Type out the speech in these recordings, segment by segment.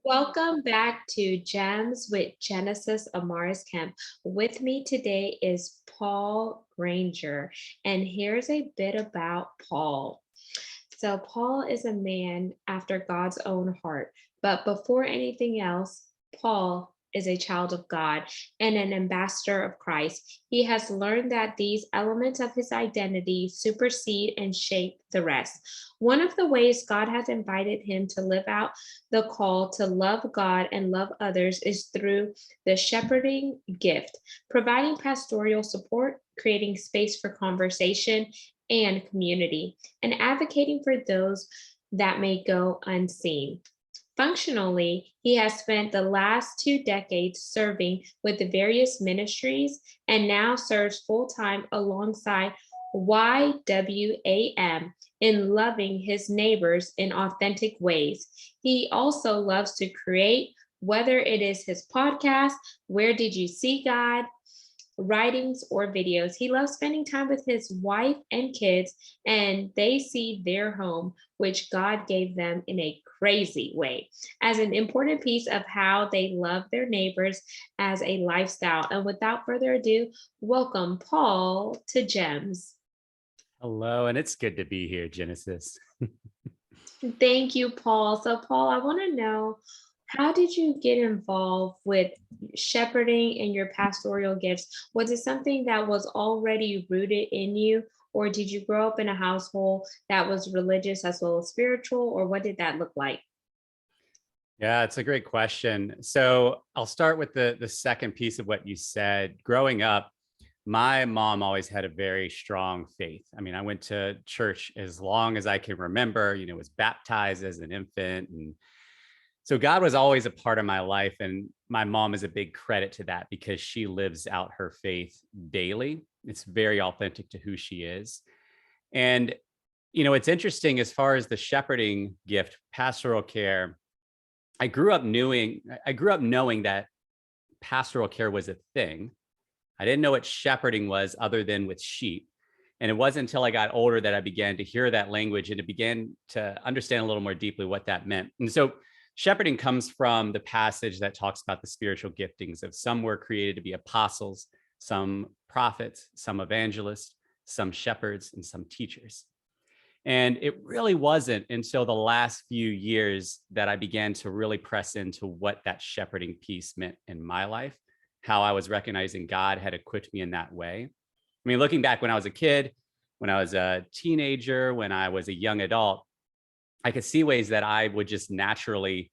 Welcome back to Gems with Genesis Amaris Kemp. With me today is Paul Granger, and here's a bit about Paul. So, Paul is a man after God's own heart, but before anything else, Paul is a child of God and an ambassador of Christ. He has learned that these elements of his identity supersede and shape the rest. One of the ways God has invited him to live out the call to love God and love others is through the shepherding gift, providing pastoral support, creating space for conversation and community, and advocating for those that may go unseen. Functionally, he has spent the last 2 decades serving with the various ministries and now serves full time alongside YWAM in loving his neighbors in authentic ways. He also loves to create, whether it is his podcast, Where Did You See God? Writings or videos. He loves spending time with his wife and kids, and they see their home, which God gave them in a crazy way, as an important piece of how they love their neighbors as a lifestyle. And without further ado, welcome Paul to Gems. Hello, and it's good to be here, Genesis. Thank you, Paul. So, Paul, I want to know, how did you get involved with shepherding and your pastoral gifts? Was it something that was already rooted in you, or did you grow up in a household that was religious as well as spiritual, or what did that look like? Yeah, it's a great question. So I'll start with the second piece of what you said. Growing up, my mom always had a very strong faith. I mean, I went to church as long as I can remember, was baptized as an infant. And so God was always a part of my life. And my mom is a big credit to that because she lives out her faith daily. It's very authentic to who she is. And, it's interesting as far as the shepherding gift, pastoral care. I grew up knowing that pastoral care was a thing. I didn't know what shepherding was other than with sheep. And it wasn't until I got older that I began to hear that language and to began to understand a little more deeply what that meant. And so shepherding comes from the passage that talks about the spiritual giftings of some were created to be apostles, some prophets, some evangelists, some shepherds, and some teachers. And it really wasn't until the last few years that I began to really press into what that shepherding piece meant in my life, how I was recognizing God had equipped me in that way. I mean, looking back when I was a kid, when I was a teenager, when I was a young adult, I could see ways that I would just naturally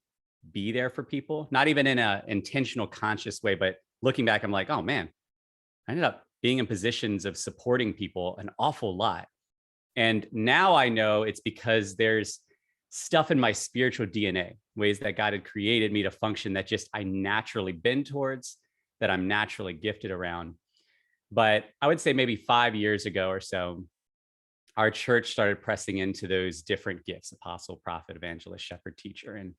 be there for people, not even in an intentional, conscious way, but looking back, I'm like, oh man, I ended up being in positions of supporting people an awful lot. And now I know it's because there's stuff in my spiritual DNA, ways that God had created me to function that just I naturally bend towards, that I'm naturally gifted around. But I would say maybe 5 years ago or so, our church started pressing into those different gifts: apostle, prophet, evangelist, shepherd, teacher, and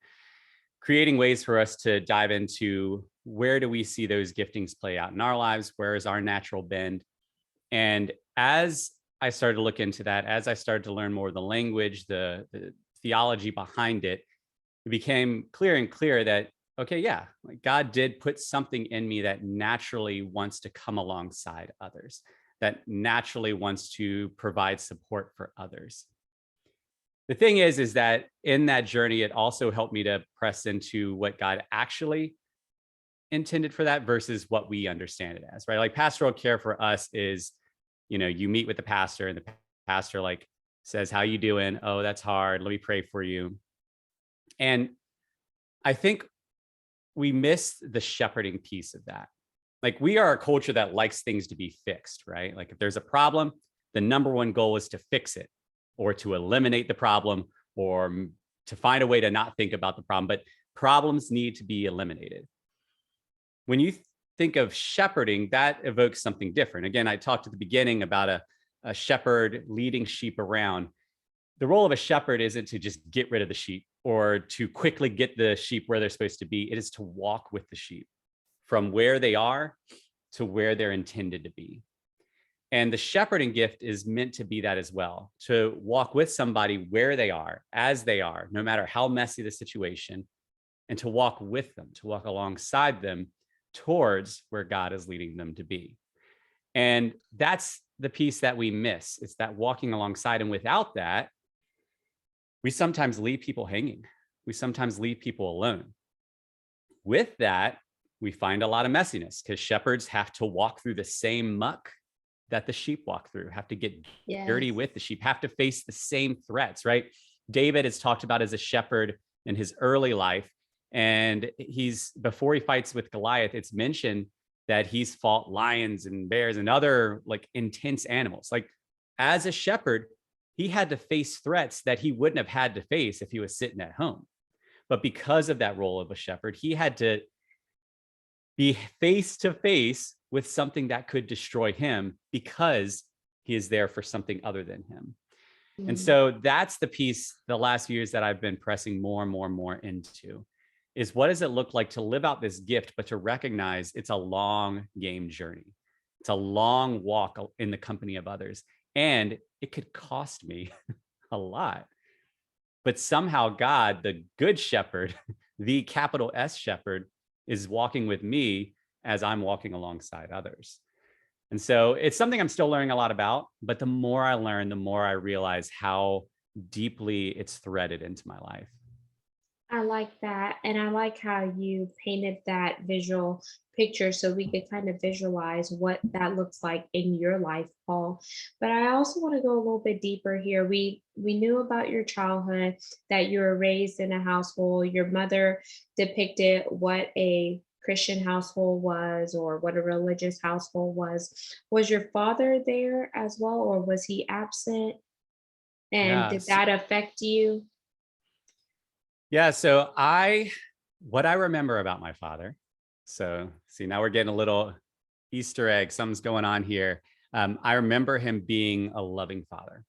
creating ways for us to dive into where do we see those giftings play out in our lives? Where is our natural bend? And as I started to look into that, as I started to learn more of the language, the theology behind it, it became clear and clear that, okay, yeah, like God did put something in me that naturally wants to come alongside others, that naturally wants to provide support for others. The thing is that in that journey, it also helped me to press into what God actually intended for that versus what we understand it as, right? Like pastoral care for us is, you meet with the pastor and the pastor like says, how you doing? Oh, that's hard. Let me pray for you. And I think we miss the shepherding piece of that. Like we are a culture that likes things to be fixed, right? Like if there's a problem, the number one goal is to fix it or to eliminate the problem or to find a way to not think about the problem. But problems need to be eliminated. When you think of shepherding, that evokes something different. Again, I talked at the beginning about a shepherd leading sheep around. The role of a shepherd isn't to just get rid of the sheep or to quickly get the sheep where they're supposed to be. It is to walk with the sheep from where they are to where they're intended to be. And the shepherding gift is meant to be that as well, to walk with somebody where they are, as they are, no matter how messy the situation, and to walk with them, to walk alongside them towards where God is leading them to be. And that's the piece that we miss. It's that walking alongside. And without that, we sometimes leave people hanging. We sometimes leave people alone. With that, we find a lot of messiness because shepherds have to walk through the same muck that the sheep walk through, have to get dirty Yes. with the sheep, have to face the same threats, right? David is talked about as a shepherd in his early life. And before he fights with Goliath, it's mentioned that he's fought lions and bears and other like intense animals. Like as a shepherd, he had to face threats that he wouldn't have had to face if he was sitting at home. But because of that role of a shepherd, he had to be face to face with something that could destroy him because he is there for something other than him. And Mm. so that's the piece the last few years that I've been pressing more and more and more into is what does it look like to live out this gift, but to recognize it's a long game journey. It's a long walk in the company of others. And it could cost me a lot. But somehow God, the good shepherd, the capital S shepherd, is walking with me as I'm walking alongside others. And so it's something I'm still learning a lot about, but the more I learn, the more I realize how deeply it's threaded into my life. I like that. And I like how you painted that visual picture so we could kind of visualize what that looks like in your life, Paul. But I also want to go a little bit deeper here. We knew about your childhood, that you were raised in a household. Your mother depicted what a Christian household was or what a religious household was. Was your father there as well, or was he absent? And Yeah. did that affect you? Yeah. So what I remember about my father. So see, now we're getting a little Easter egg. Something's going on here. I remember him being a loving father.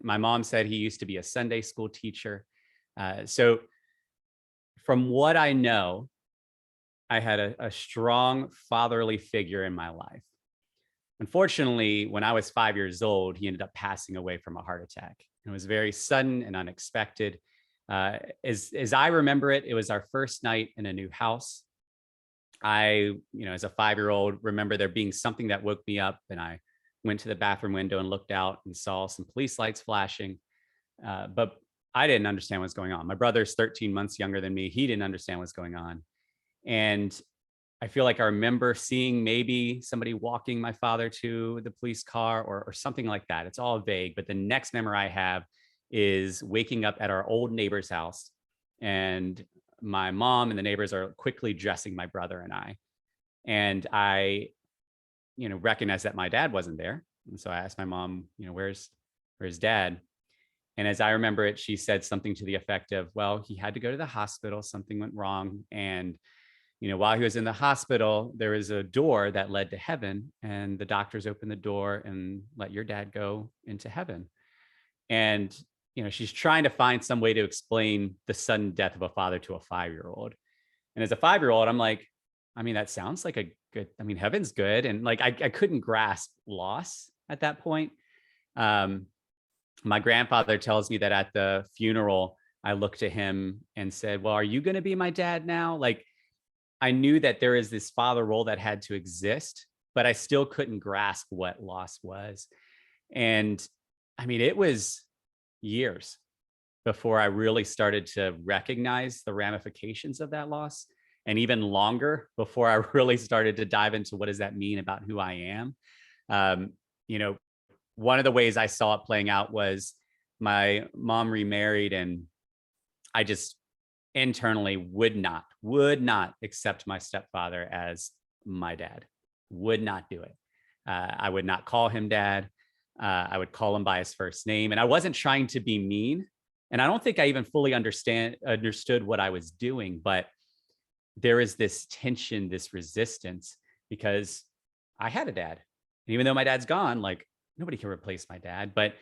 My mom said he used to be a Sunday school teacher. So from what I know, I had a strong fatherly figure in my life. Unfortunately, when I was 5 years old, he ended up passing away from a heart attack. It was very sudden and unexpected. As I remember it, it was our first night in a new house. As a 5-year-old, remember there being something that woke me up, and I went to the bathroom window and looked out and saw some police lights flashing. But I didn't understand what's going on. My brother's 13 months younger than me. He didn't understand what's going on. And I feel like I remember seeing maybe somebody walking my father to the police car or something like that. It's all vague. But the next memory I have is waking up at our old neighbor's house. And my mom and the neighbors are quickly dressing my brother and I. And I, recognized that my dad wasn't there. And so I asked my mom, where's dad? And as I remember it, she said something to the effect of, well, he had to go to the hospital. Something went wrong. And while he was in the hospital, there was a door that led to heaven, and the doctors opened the door and let your dad go into heaven. And, she's trying to find some way to explain the sudden death of a father to a 5-year-old. And as a 5-year-old, I'm like, that sounds like heaven's good. And like, I couldn't grasp loss at that point. My grandfather tells me that at the funeral, I looked to him and said, well, are you going to be my dad now? Like, I knew that there is this father role that had to exist, but I still couldn't grasp what loss was. And it was years before I really started to recognize the ramifications of that loss, and even longer before I really started to dive into what does that mean about who I am. Um, One of the ways I saw it playing out was my mom remarried, and I just internally would not accept my stepfather as my dad. Would not do it. I would not call him dad. I would call him by his first name, and I wasn't trying to be mean. And I don't think I even fully understood what I was doing, but there is this tension, this resistance, because I had a dad. And even though my dad's gone, like nobody can replace my dad. But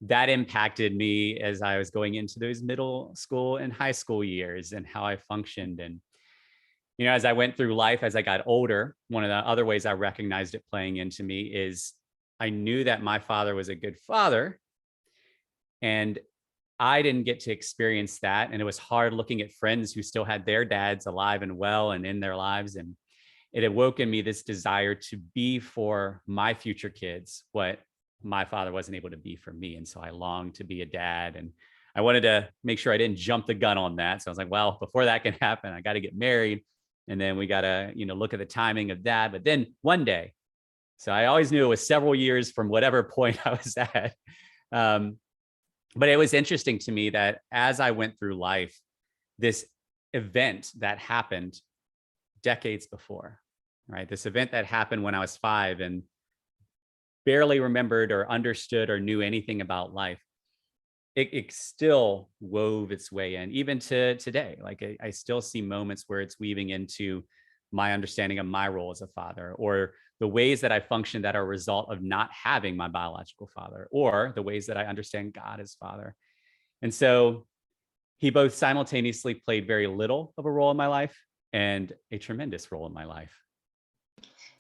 that impacted me as I was going into those middle school and high school years and how I functioned. And, as I went through life, as I got older, one of the other ways I recognized it playing into me is I knew that my father was a good father. And I didn't get to experience that. And it was hard looking at friends who still had their dads alive and well and in their lives. And it awoke in me this desire to be for my future kids what my father wasn't able to be for me. And so I longed to be a dad. And I wanted to make sure I didn't jump the gun on that. So I was like, well, before that can happen, I got to get married. And then we got to, look at the timing of that. But then one day, so I always knew it was several years from whatever point I was at. But it was interesting to me that as I went through life, this event that happened decades before, right? This event that happened when I was 5 and barely remembered or understood or knew anything about life, it still wove its way in, even to today. Like I still see moments where it's weaving into my understanding of my role as a father, or the ways that I function that are a result of not having my biological father, or the ways that I understand God as Father. And so he both simultaneously played very little of a role in my life and a tremendous role in my life.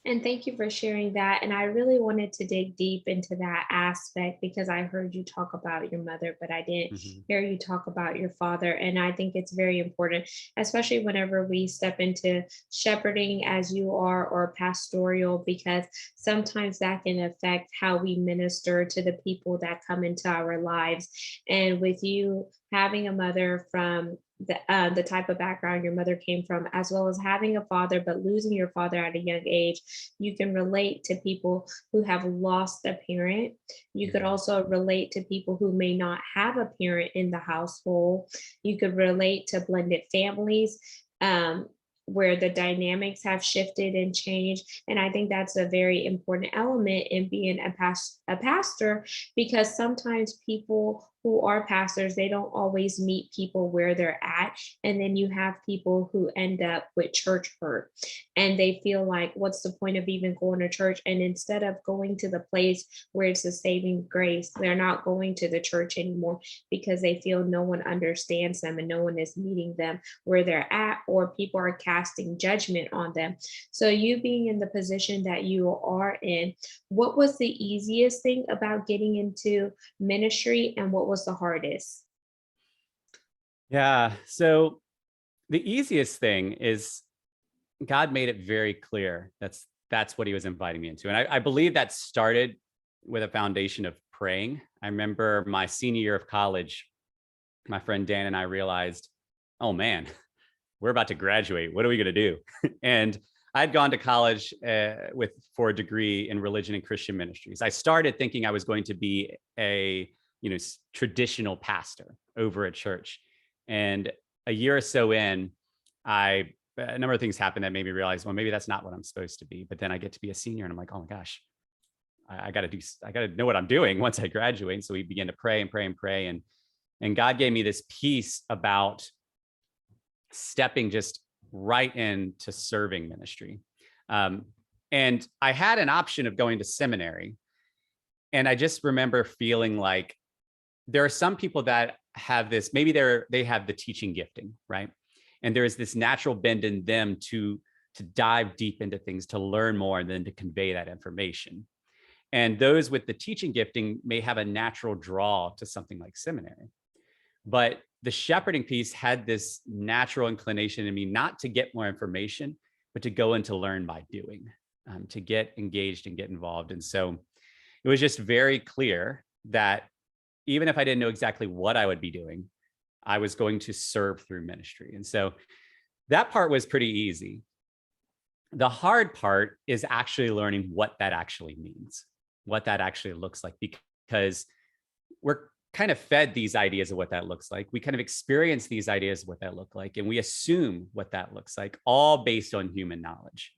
And thank you for sharing that. And I really wanted to dig deep into that aspect because I heard you talk about your mother, but I didn't Mhm. hear you talk about your father. And I think it's very important, especially whenever we step into shepherding as you are or pastoral, because sometimes that can affect how we minister to the people that come into our lives. And with you having a mother from the type of background your mother came from, as well as having a father, but losing your father at a young age, you can relate to people who have lost a parent. You could Yeah. also relate to people who may not have a parent in the household. You could relate to blended families. Where the dynamics have shifted and changed. And I think that's a very important element in being a pastor, because sometimes people who are pastors, they don't always meet people where they're at. And then you have people who end up with church hurt and they feel like, what's the point of even going to church? And instead of going to the place where it's a saving grace, they're not going to the church anymore because they feel no one understands them and no one is meeting them where they're at, or people are casting judgment on them. So, you being in the position that you are in, what was the easiest thing about getting into ministry and what was the hardest? Yeah. So the easiest thing is God made it very clear that's what he was inviting me into. And I believe that started with a foundation of praying. I remember my senior year of college, my friend Dan and I realized, oh man, we're about to graduate. What are we going to do? And I'd gone to college for a degree in religion and Christian ministries. I started thinking I was going to be a traditional pastor over at church. And a year or so in, a number of things happened that made me realize, well, maybe that's not what I'm supposed to be. But then I get to be a senior and I'm like, oh my gosh, I got to know what I'm doing once I graduate. And so we began to pray and pray and pray. And God gave me this piece about stepping just right into serving ministry. And I had an option of going to seminary. And I just remember feeling like there are some people that have this, maybe they have the teaching gifting, right? And there is this natural bend in them to dive deep into things, to learn more, and then to convey that information. And those with the teaching gifting may have a natural draw to something like seminary. But the shepherding piece had this natural inclination in me not to get more information, but to go and to learn by doing, to get engaged and get involved. And so it was just very clear that even if I didn't know exactly what I would be doing, I was going to serve through ministry. And so that part was pretty easy. The hard part is actually learning what that actually means, what that actually looks like, because we're kind of fed these ideas of what that looks like. We kind of experience these ideas of what that look like, and we assume what that looks like, all based on human knowledge.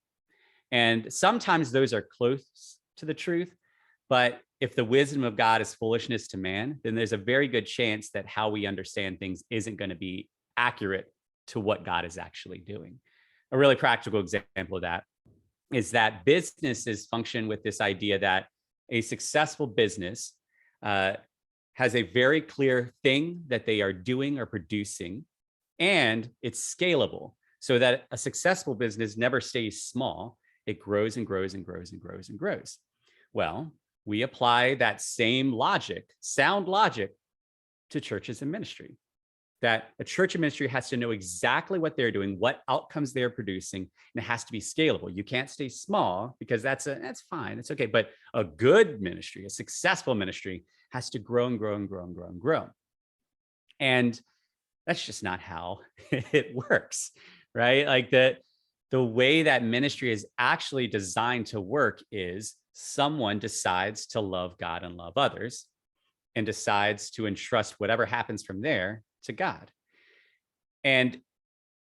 And sometimes those are close to the truth, but if the wisdom of God is foolishness to man, then there's a very good chance that how we understand things isn't going to be accurate to what God is actually doing. A really practical example of that is that businesses function with this idea that a successful business has a very clear thing that they are doing or producing, and it's scalable so that a successful business never stays small. It grows and grows and grows and grows and grows. Well, we apply that same logic, sound logic, to churches and ministry. That a church and ministry has to know exactly what they're doing, what outcomes they're producing, and it has to be scalable. You can't stay small because that's fine, it's okay. But a good ministry, a successful ministry, has to grow and grow and grow and grow and grow. And that's just not how it works, right? Like the way that ministry is actually designed to work is someone decides to love God and love others and decides to entrust whatever happens from there to God. And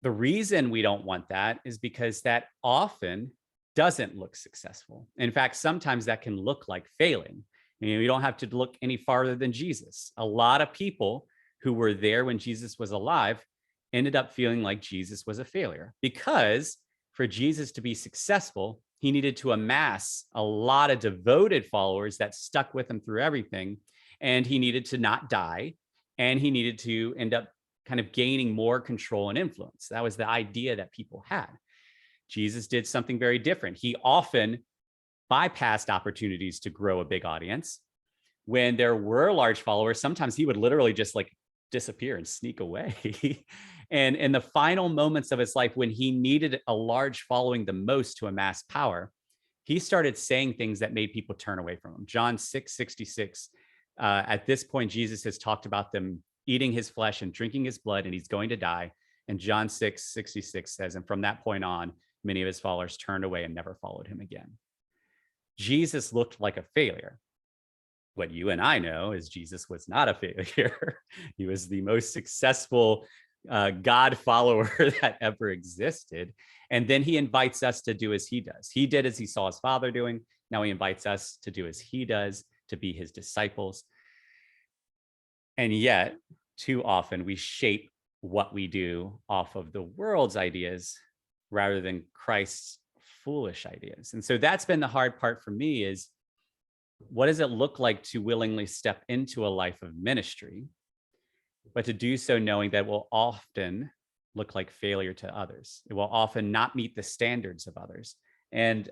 the reason we don't want that is because that often doesn't look successful. In fact, sometimes that can look like failing. You don't have to look any farther than Jesus. A lot of people who were there when Jesus was alive ended up feeling like Jesus was a failure, because for Jesus to be successful, he needed to amass a lot of devoted followers that stuck with him through everything. And he needed to not die. And he needed to end up kind of gaining more control and influence. That was the idea that people had. Jesus did something very different. He often bypassed opportunities to grow a big audience. When there were large followers, sometimes he would literally just like disappear and sneak away. And in the final moments of his life, when he needed a large following the most to amass power, he started saying things that made people turn away from him. John 6:66. At this point, Jesus has talked about them eating his flesh and drinking his blood, and he's going to die. And John 6:66 says, and from that point on, many of his followers turned away and never followed him again. Jesus looked like a failure. What you and I know is Jesus was not a failure. He was the most successful God follower that ever existed. And then he invites us to do as he does. He did as he saw his Father doing. Now he invites us to do as he does, to be his disciples. And yet, too often, we shape what we do off of the world's ideas rather than Christ's foolish ideas. And so that's been the hard part for me, is what does it look like to willingly step into a life of ministry, but to do so knowing that it will often look like failure to others. It will often not meet the standards of others. And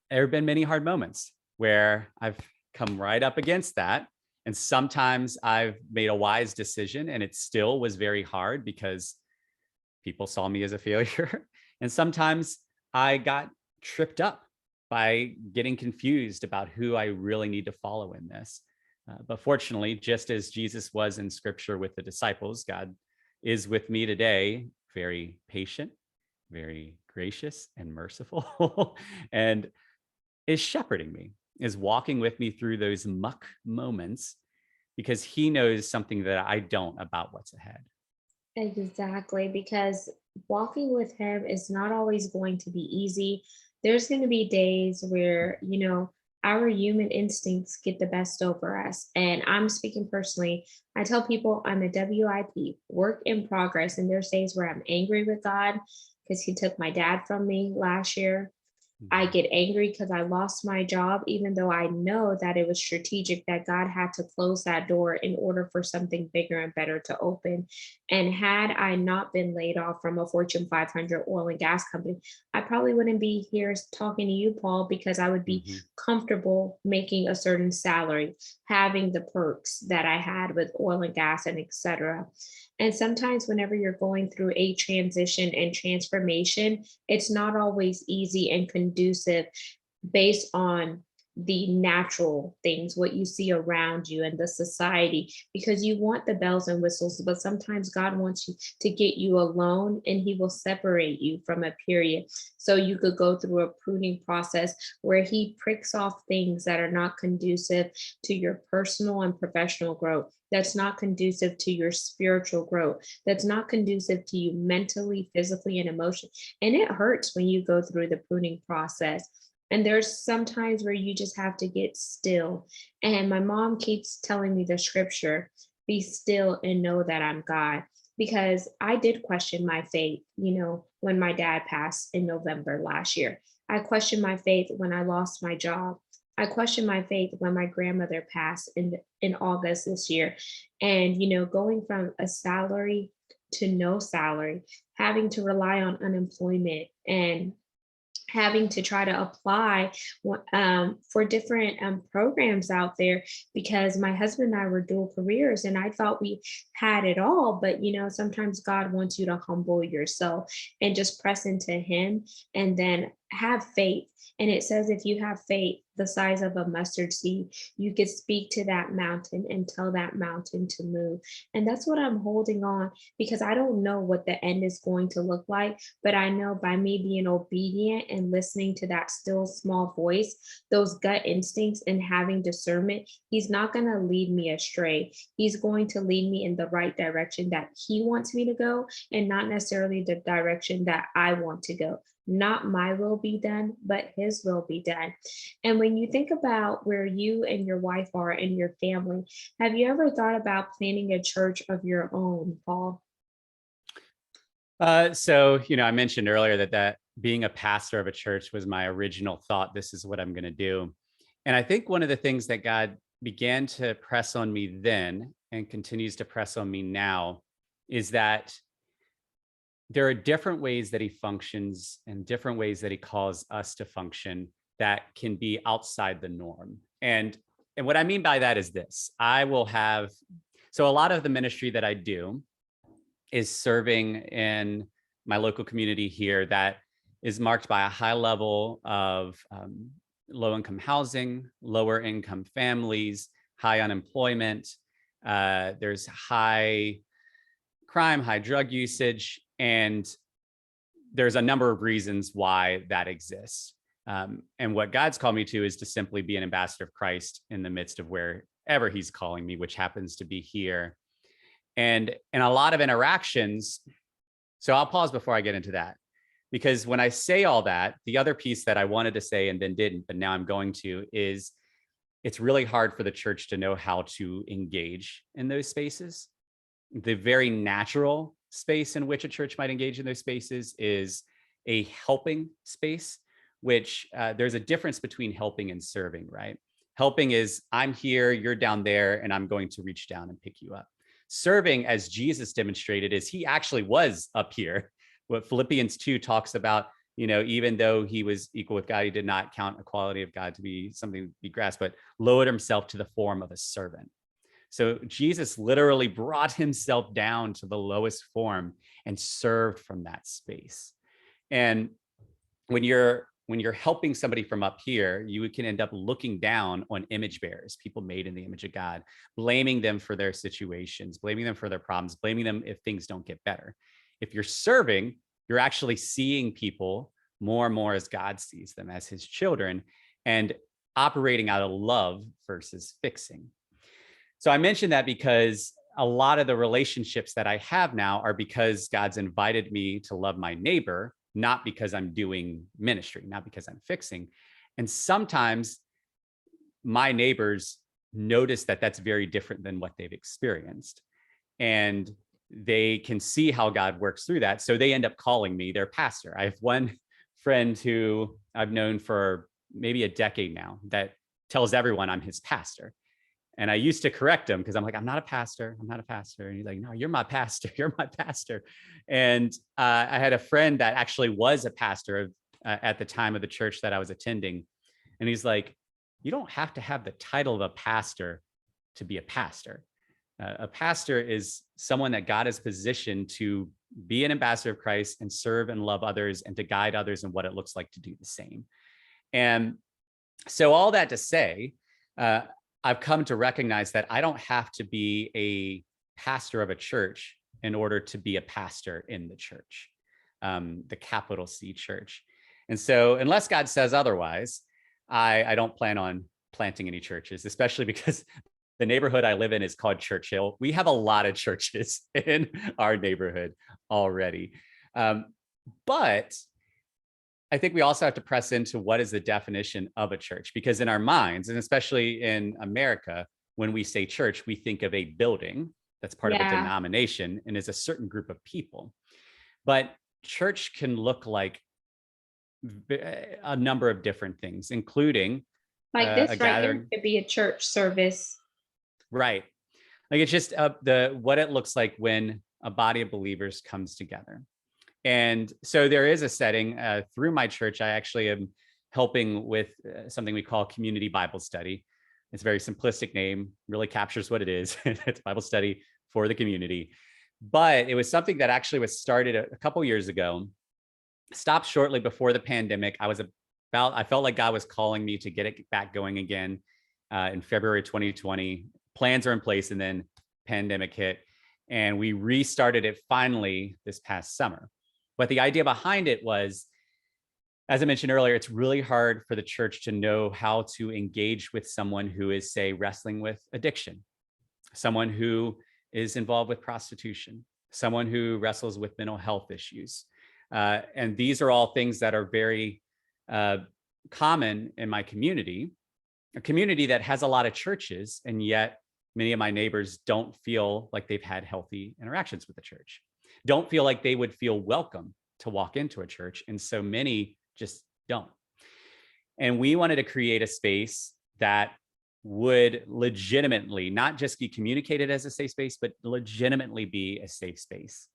there have been many hard moments where I've come right up against that. And sometimes I've made a wise decision and it still was very hard because people saw me as a failure. And sometimes I got tripped up by getting confused about who I really need to follow in this. But fortunately, just as Jesus was in scripture with the disciples, God is with me today, very patient, very gracious and merciful, and is shepherding me, is walking with me through those muck moments, because he knows something that I don't about what's ahead. Exactly, because walking with him is not always going to be easy. There's going to be days where, our human instincts get the best over us. And I'm speaking personally. I tell people I'm a WIP, work in progress. And there's days where I'm angry with God because he took my dad from me last year. I get angry because I lost my job, even though I know that it was strategic, that God had to close that door in order for something bigger and better to open. And had I not been laid off from a Fortune 500 oil and gas company, I probably wouldn't be here talking to you, Paul, because I would be comfortable making a certain salary, having the perks that I had with oil and gas and etc. And sometimes whenever you're going through a transition and transformation, it's not always easy and conducive based on the natural things, what you see around you and the society, because you want the bells and whistles, but sometimes God wants you to get you alone and he will separate you from a period. So you could go through a pruning process where he pricks off things that are not conducive to your personal and professional growth. That's not conducive to your spiritual growth. That's not conducive to you mentally, physically, and emotionally. And it hurts when you go through the pruning process. And there's some times where you just have to get still. And my mom keeps telling me the scripture, be still and know that I'm God. Because I did question my faith, when my dad passed in November last year. I questioned my faith when I lost my job. I questioned my faith when my grandmother passed in August this year. And, going from a salary to no salary, having to rely on unemployment and having to try to apply for different programs out there, because my husband and I were dual careers and I thought we had it all. But sometimes God wants you to humble yourself and just press into Him, and then have faith. And it says, if you have faith the size of a mustard seed, you could speak to that mountain and tell that mountain to move. And that's what I'm holding on, because I don't know what the end is going to look like. But I know by me being obedient and listening to that still small voice, those gut instincts, and having discernment, He's not going to lead me astray. He's going to lead me in the right direction that He wants me to go, and not necessarily the direction that I want to go. Not my will be done, but His will be done. And when you think about where you and your wife are and your family, have you ever thought about planning a church of your own, Paul? I mentioned earlier that being a pastor of a church was my original thought. This is what I'm going to do. And I think one of the things that God began to press on me then and continues to press on me now is that there are different ways that He functions and different ways that He calls us to function that can be outside the norm. And what I mean by that is this: a lot of the ministry that I do is serving in my local community here that is marked by a high level of low income housing, lower income families, high unemployment. There's high crime, high drug usage, and there's a number of reasons why that exists. And what God's called me to is to simply be an ambassador of Christ in the midst of wherever He's calling me, which happens to be here. And in a lot of interactions, so I'll pause before I get into that, because when I say all that, the other piece that I wanted to say and then didn't, but now I'm going to, is it's really hard for the church to know how to engage in those spaces. The very natural space in which a church might engage in those spaces is a helping space, which there's a difference between helping and serving, right? Helping is, I'm here, you're down there, and I'm going to reach down and pick you up. Serving, as Jesus demonstrated, is He actually was up here. What Philippians 2 talks about, even though He was equal with God, He did not count equality of God to be something to be grasped, but lowered Himself to the form of a servant. So Jesus literally brought Himself down to the lowest form and served from that space. And when you're helping somebody from up here, you can end up looking down on image bearers, people made in the image of God, blaming them for their situations, blaming them for their problems, blaming them if things don't get better. If you're serving, you're actually seeing people more and more as God sees them, as His children, and operating out of love versus fixing. So I mentioned that because a lot of the relationships that I have now are because God's invited me to love my neighbor, not because I'm doing ministry, not because I'm fixing. And sometimes my neighbors notice that that's very different than what they've experienced. And they can see how God works through that. So they end up calling me their pastor. I have one friend who I've known for maybe a decade now that tells everyone I'm his pastor. And I used to correct him because I'm like, I'm not a pastor. I'm not a pastor. And he's like, no, you're my pastor. You're my pastor. And I had a friend that actually was a pastor at the time of the church that I was attending. And he's like, you don't have to have the title of a pastor to be a pastor. A pastor is someone that God has positioned to be an ambassador of Christ and serve and love others and to guide others in what it looks like to do the same. And so all that to say, I've come to recognize that I don't have to be a pastor of a church in order to be a pastor in the church, the capital C church. And so unless God says otherwise, I don't plan on planting any churches, especially because the neighborhood I live in is called Churchill. We have a lot of churches in our neighborhood already. But I think we also have to press into what is the definition of a church, because in our minds, and especially in America, when we say church, we think of a building that's part of a denomination and is a certain group of people. But church can look like a number of different things, including Like this a right here gathering. could be a church service. Right. Like it's just what it looks like when a body of believers comes together. And so there is a setting through my church. I actually am helping with something we call community Bible study. It's a very simplistic name, really captures what it is. It's Bible study for the community. But it was something that actually was started a couple years ago, stopped shortly before the pandemic. I felt like God was calling me to get it back going again in February 2020. Plans are in place, and then pandemic hit. And we restarted it finally this past summer. But the idea behind it was, as I mentioned earlier, it's really hard for the church to know how to engage with someone who is, say, wrestling with addiction, someone who is involved with prostitution, someone who wrestles with mental health issues. And these are all things that are very common in my community, a community that has a lot of churches, and yet many of my neighbors don't feel like they've had healthy interactions with the church, don't feel like they would feel welcome to walk into a church. And so many just don't. And we wanted to create a space that would legitimately not just be communicated as a safe space, but legitimately be a safe space.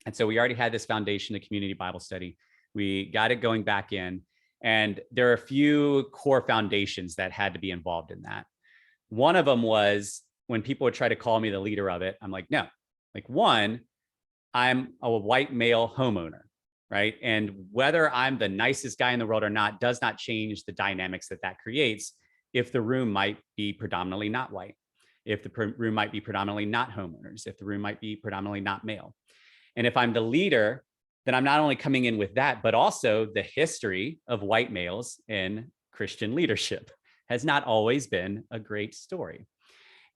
And so we already had this foundation of community Bible study. We got it going back in. And there are a few core foundations that had to be involved in that. One of them was, when people would try to call me the leader of it, I'm like, no. Like, one, I'm a white male homeowner, right? And whether I'm the nicest guy in the world or not does not change the dynamics that creates if the room might be predominantly not white, if the room might be predominantly not homeowners, if the room might be predominantly not male. And if I'm the leader, then I'm not only coming in with that, but also the history of white males in Christian leadership has not always been a great story.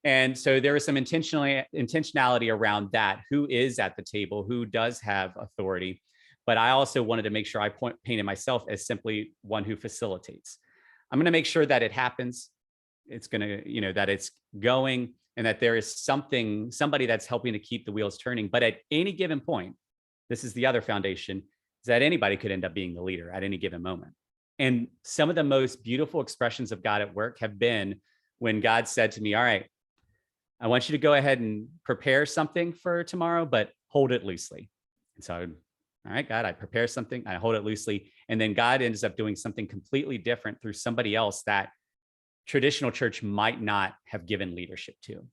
And so there is some intentionality around that. Who is at the table? Who does have authority? But I also wanted to make sure I painted myself as simply one who facilitates. I'm going to make sure that it happens. It's going to, that it's going, and that there is somebody that's helping to keep the wheels turning. But at any given point, this is the other foundation, is that anybody could end up being the leader at any given moment. And some of the most beautiful expressions of God at work have been when God said to me, all right, I want you to go ahead and prepare something for tomorrow, but hold it loosely. And so, all right, God, I prepare something, I hold it loosely. And then God ends up doing something completely different through somebody else that traditional church might not have given leadership to.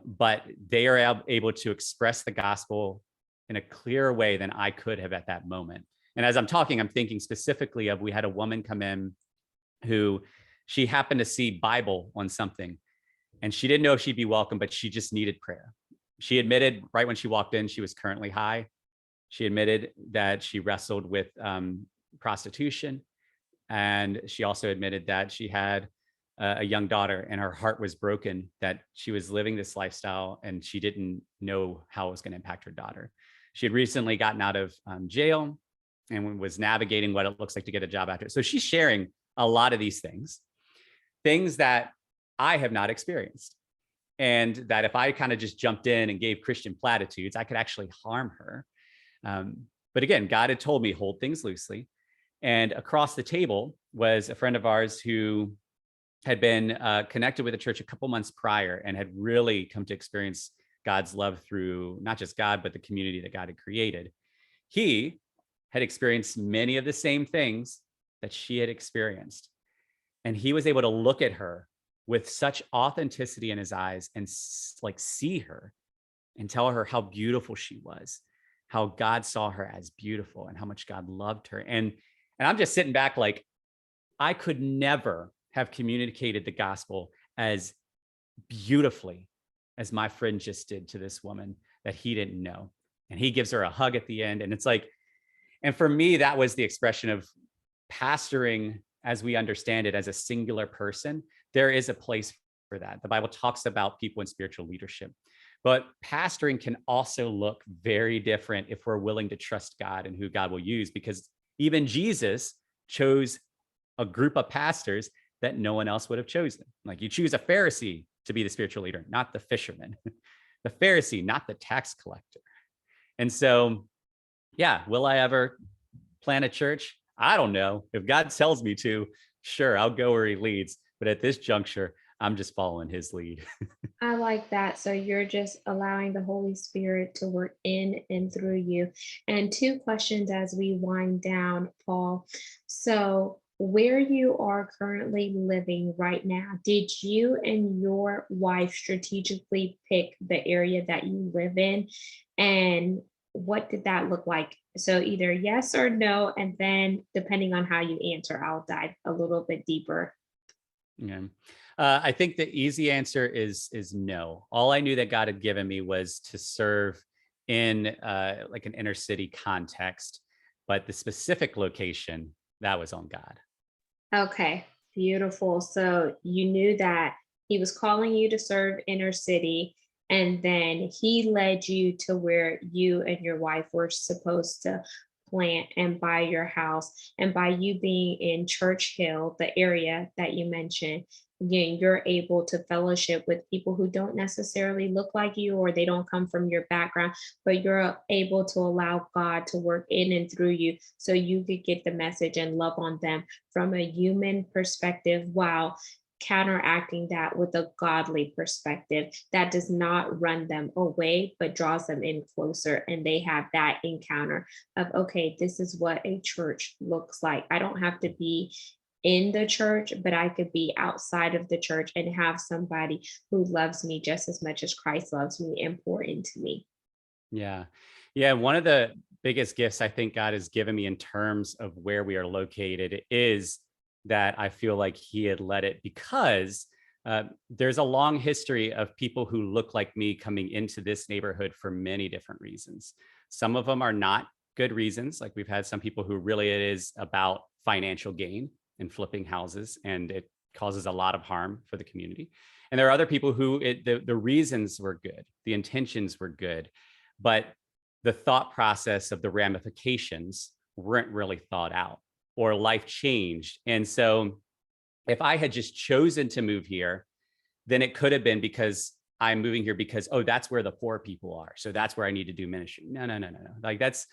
But they are able to express the gospel in a clearer way than I could have at that moment. And as I'm talking, I'm thinking specifically of, we had a woman come in who, she happened to see Bible on something, and she didn't know if she'd be welcome, but she just needed prayer. She admitted right when she walked in, she was currently high. She admitted that she wrestled with prostitution. And she also admitted that she had a young daughter, and her heart was broken that she was living this lifestyle and she didn't know how it was going to impact her daughter. She had recently gotten out of jail and was navigating what it looks like to get a job after. So she's sharing a lot of these things that I have not experienced. And that if I kind of just jumped in and gave Christian platitudes, I could actually harm her. But again, God had told me, hold things loosely. And across the table was a friend of ours who had been connected with the church a couple months prior and had really come to experience God's love through not just God, but the community that God had created. He had experienced many of the same things that she had experienced. And he was able to look at her with such authenticity in his eyes and like see her and tell her how beautiful she was, how God saw her as beautiful and how much God loved her. And I'm just sitting back like, I could never have communicated the gospel as beautifully as my friend just did to this woman that he didn't know. And he gives her a hug at the end. And it's like, and for me, that was the expression of pastoring as we understand it as a singular person. There is a place for that. The Bible talks about people in spiritual leadership, but pastoring can also look very different if we're willing to trust God and who God will use, because even Jesus chose a group of pastors that no one else would have chosen. Like, you choose a Pharisee to be the spiritual leader, not the fisherman, the Pharisee, not the tax collector. And so, yeah, will I ever plant a church? I don't know. If God tells me to, sure, I'll go where he leads. But at this juncture, I'm just following his lead. I like that. So you're just allowing the Holy Spirit to work in and through you. And two questions as we wind down, Paul. So, where you are currently living right now, did you and your wife strategically pick the area that you live in? And what did that look like? So, either yes or no. And then, depending on how you answer, I'll dive a little bit deeper. Yeah. I think the easy answer is no. All I knew that God had given me was to serve in like an inner city context, but the specific location that was on God. Okay, beautiful. So you knew that he was calling you to serve inner city, and then he led you to where you and your wife were supposed to plant and buy your house. And by you being in Church Hill, the area that you mentioned, you're able to fellowship with people who don't necessarily look like you or they don't come from your background, but you're able to allow God to work in and through you so you could get the message and love on them from a human perspective while counteracting that with a godly perspective that does not run them away but draws them in closer, and they have that encounter of, okay, this is what a church looks like. I don't have to be in the church, but I could be outside of the church and have somebody who loves me just as much as Christ loves me and pour into me. Yeah. Yeah. One of the biggest gifts I think God has given me in terms of where we are located is that I feel like He had led it because there's a long history of people who look like me coming into this neighborhood for many different reasons. Some of them are not good reasons. Like we've had some people who really it is about financial gain and flipping houses, and it causes a lot of harm for the community. And there are other people who the reasons were good, the intentions were good, but the thought process of the ramifications weren't really thought out or life changed. And so if I had just chosen to move here, then it could have been because I'm moving here because, oh, that's where the poor people are. So that's where I need to do ministry. No, no, no, no, no. Like that's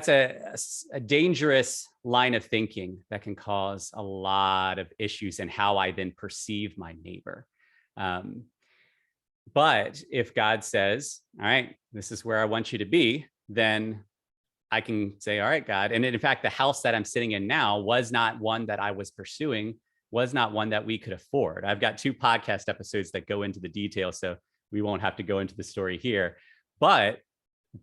a dangerous line of thinking that can cause a lot of issues in how I then perceive my neighbor. Um, but if God says, all right, this is where I want you to be, then I can say, all right, God. And in fact, the house that I'm sitting in now was not one that I was pursuing, was not one that we could afford. I've got 2 podcast episodes that go into the details, so we won't have to go into the story here. But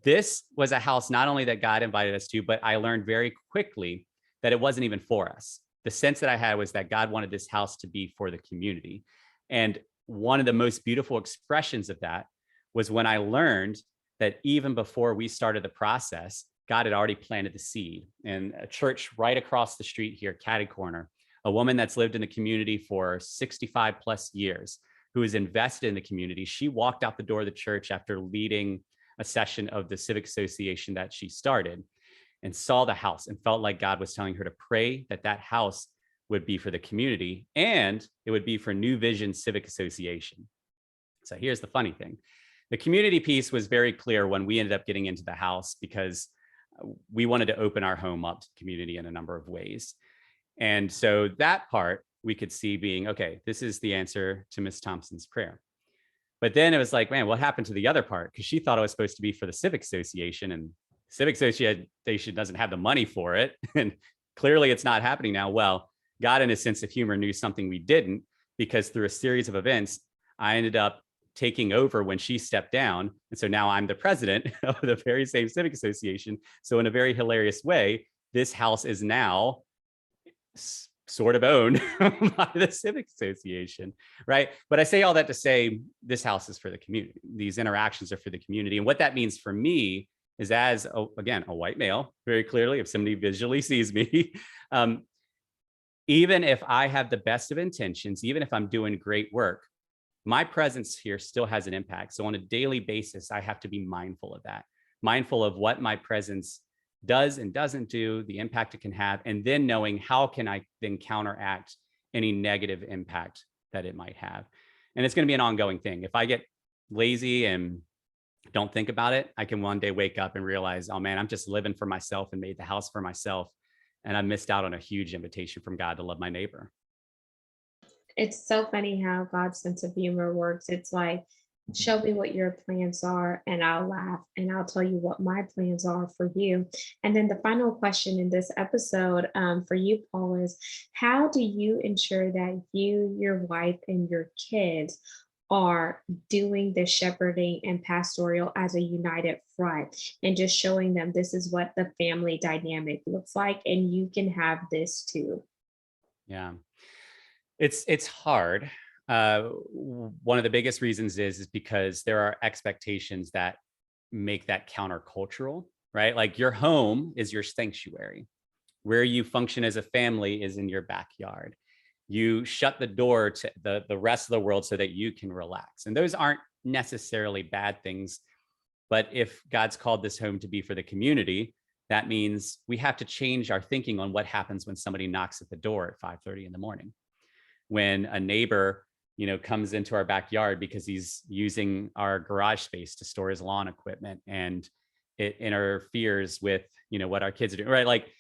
this was a house not only that God invited us to, but I learned very quickly that it wasn't even for us. The sense that I had was that God wanted this house to be for the community. And one of the most beautiful expressions of that was when I learned that even before we started the process, God had already planted the seed. And a church right across the street here, Catty Corner, a woman that's lived in the community for 65 plus years, who is invested in the community. She walked out the door of the church after leading a session of the civic association that she started and saw the house and felt like God was telling her to pray that that house would be for the community and it would be for New Vision Civic Association. So here's the funny thing. The community piece was very clear when we ended up getting into the house because we wanted to open our home up to the community in a number of ways. And so that part we could see being, okay, this is the answer to Miss Thompson's prayer. But then it was like, man, what happened to the other part? Because she thought it was supposed to be for the Civic Association, and Civic Association doesn't have the money for it. And clearly it's not happening now. Well, God, in his sense of humor, knew something we didn't, because through a series of events, I ended up taking over when she stepped down. And so now I'm the president of the very same Civic Association. So in a very hilarious way, this house is now sort of owned by the Civic Association, right? But I say all that to say this house is for the community. These interactions are for the community. And what that means for me is as, again, a white male, very clearly, if somebody visually sees me, even if I have the best of intentions, even if I'm doing great work, my presence here still has an impact. So on a daily basis, I have to be mindful of that, mindful of what my presence does and doesn't do, the impact it can have, and then knowing how can I then counteract any negative impact that it might have. And it's going to be an ongoing thing. If I get lazy and don't think about it, I can one day wake up and realize, oh man, I'm just living for myself and made the house for myself. And I missed out on a huge invitation from God to love my neighbor. It's so funny how God's sense of humor works. It's like, show me what your plans are, and I'll laugh, and I'll tell you what my plans are for you. And then the final question in this episode for you, Paul, is how do you ensure that you, your wife, and your kids are doing the shepherding and pastoral as a united front and just showing them this is what the family dynamic looks like, and you can have this too? Yeah. It's hard. One of the biggest reasons is because there are expectations that make that countercultural, right? Like your home is your sanctuary. Where you function as a family is in your backyard. You shut the door to the rest of the world so that you can relax. And those aren't necessarily bad things. But if God's called this home to be for the community, that means we have to change our thinking on what happens when somebody knocks at the door at 5:30 in the morning, when a neighbor comes into our backyard because he's using our garage space to store his lawn equipment, and it interferes with what our kids are doing, right? Like,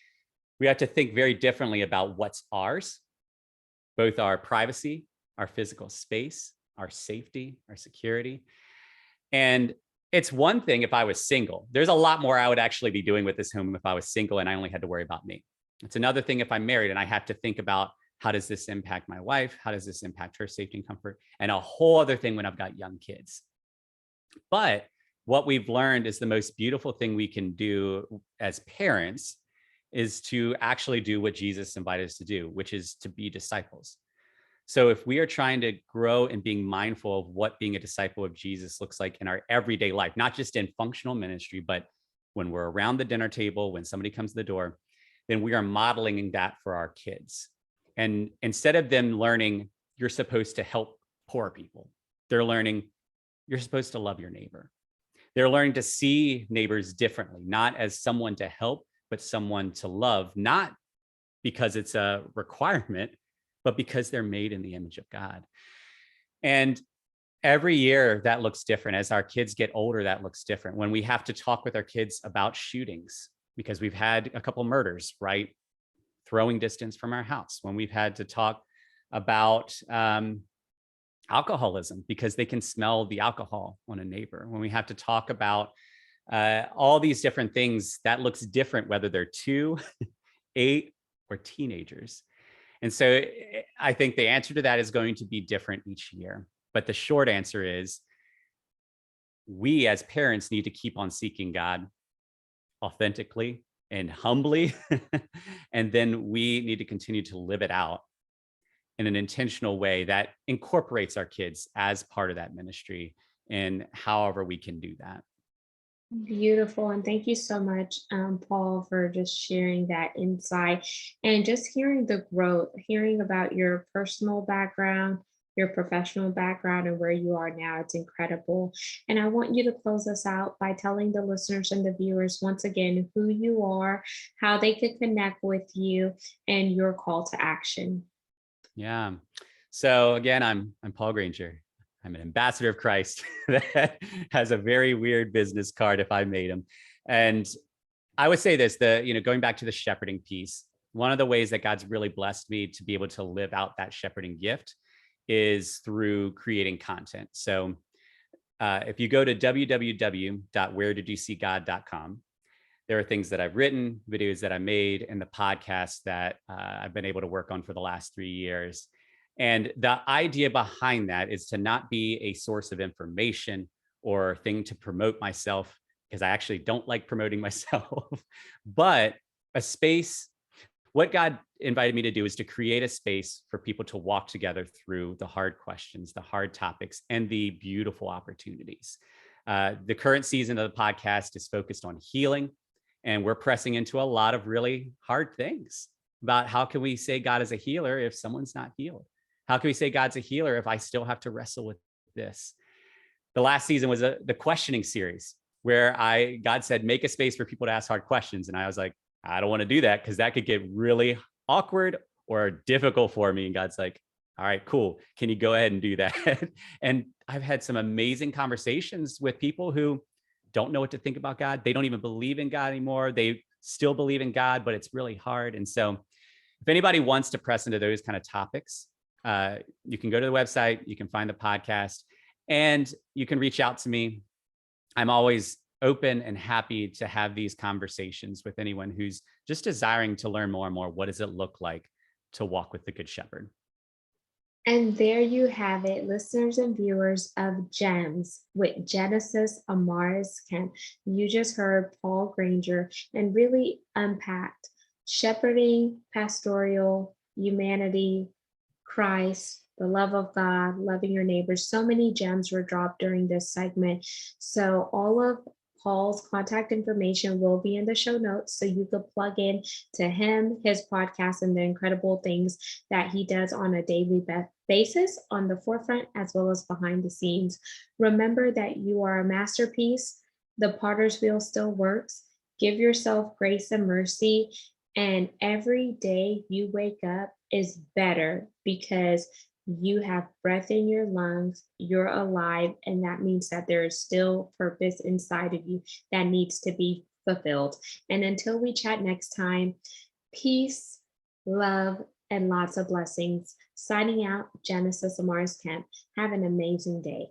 we have to think very differently about what's ours, both our privacy, our physical space, our safety, our security. And it's one thing if I was single. There's a lot more I would actually be doing with this home if I was single and I only had to worry about me. It's another thing if I'm married and I have to think about, how does this impact my wife? How does this impact her safety and comfort? And a whole other thing when I've got young kids. But what we've learned is the most beautiful thing we can do as parents is to actually do what Jesus invited us to do, which is to be disciples. So if we are trying to grow and being mindful of what being a disciple of Jesus looks like in our everyday life, not just in functional ministry, but when we're around the dinner table, when somebody comes to the door, then we are modeling that for our kids. And instead of them learning, you're supposed to help poor people, they're learning, you're supposed to love your neighbor. They're learning to see neighbors differently, not as someone to help, but someone to love, not because it's a requirement, but because they're made in the image of God. And every year that looks different. As our kids get older, that looks different. When we have to talk with our kids about shootings, because we've had a couple murders, right? Throwing distance from our house. When we've had to talk about alcoholism, because they can smell the alcohol on a neighbor. When we have to talk about all these different things, that looks different, whether they're 2, 8, or teenagers. And so I think the answer to that is going to be different each year. But the short answer is, we as parents need to keep on seeking God authentically and humbly. And then we need to continue to live it out in an intentional way that incorporates our kids as part of that ministry, and however we can do that. Beautiful. And thank you so much, Paul, for just sharing that insight and just hearing the growth, hearing about your personal background, your professional background, and where you are now. It's incredible. And I want you to close us out by telling the listeners and the viewers once again who you are, how they could connect with you, and your call to action. Yeah. So again, I'm Paul Granger. I'm an ambassador of Christ that has a very weird business card if I made him. And I would say this, going back to the shepherding piece, one of the ways that God's really blessed me to be able to live out that shepherding gift is through creating content. So if you go to www.wheredidyousee.god.com, there are things that I've written, videos that I made, and the podcast that I've been able to work on for the last 3 years. And the idea behind that is to not be a source of information or thing to promote myself, because I actually don't like promoting myself, but a space. What God invited me to do is to create a space for people to walk together through the hard questions, the hard topics, and the beautiful opportunities. The current season of the podcast is focused on healing, and we're pressing into a lot of really hard things about how can we say God is a healer if someone's not healed? How can we say God's a healer if I still have to wrestle with this? The last season was the questioning series where God said, make a space for people to ask hard questions. And I was like, I don't want to do that because that could get really awkward or difficult for me. And God's like, all right, cool. Can you go ahead and do that? And I've had some amazing conversations with people who don't know what to think about God. They don't even believe in God anymore. They still believe in God, but it's really hard. And so if anybody wants to press into those kind of topics, You can go to the website, you can find the podcast, and you can reach out to me. I'm always open and happy to have these conversations with anyone who's just desiring to learn more and more. What does it look like to walk with the Good Shepherd? And there you have it, listeners and viewers of Gems with Genesis Amaris Kemp. You just heard Paul Granger and really unpacked shepherding, pastoral, humanity, Christ, the love of God, loving your neighbors. So many gems were dropped during this segment. So all of Paul's contact information will be in the show notes, so you could plug in to him, his podcast, and the incredible things that he does on a daily basis on the forefront as well as behind the scenes. Remember that you are a masterpiece. The potter's wheel still works. Give yourself grace and mercy. And every day you wake up is better because you have breath in your lungs, you're alive, and that means that there is still purpose inside of you that needs to be fulfilled. And until we chat next time, peace, love, and lots of blessings. Signing out, Genesis Amaris Kemp. Have an amazing day.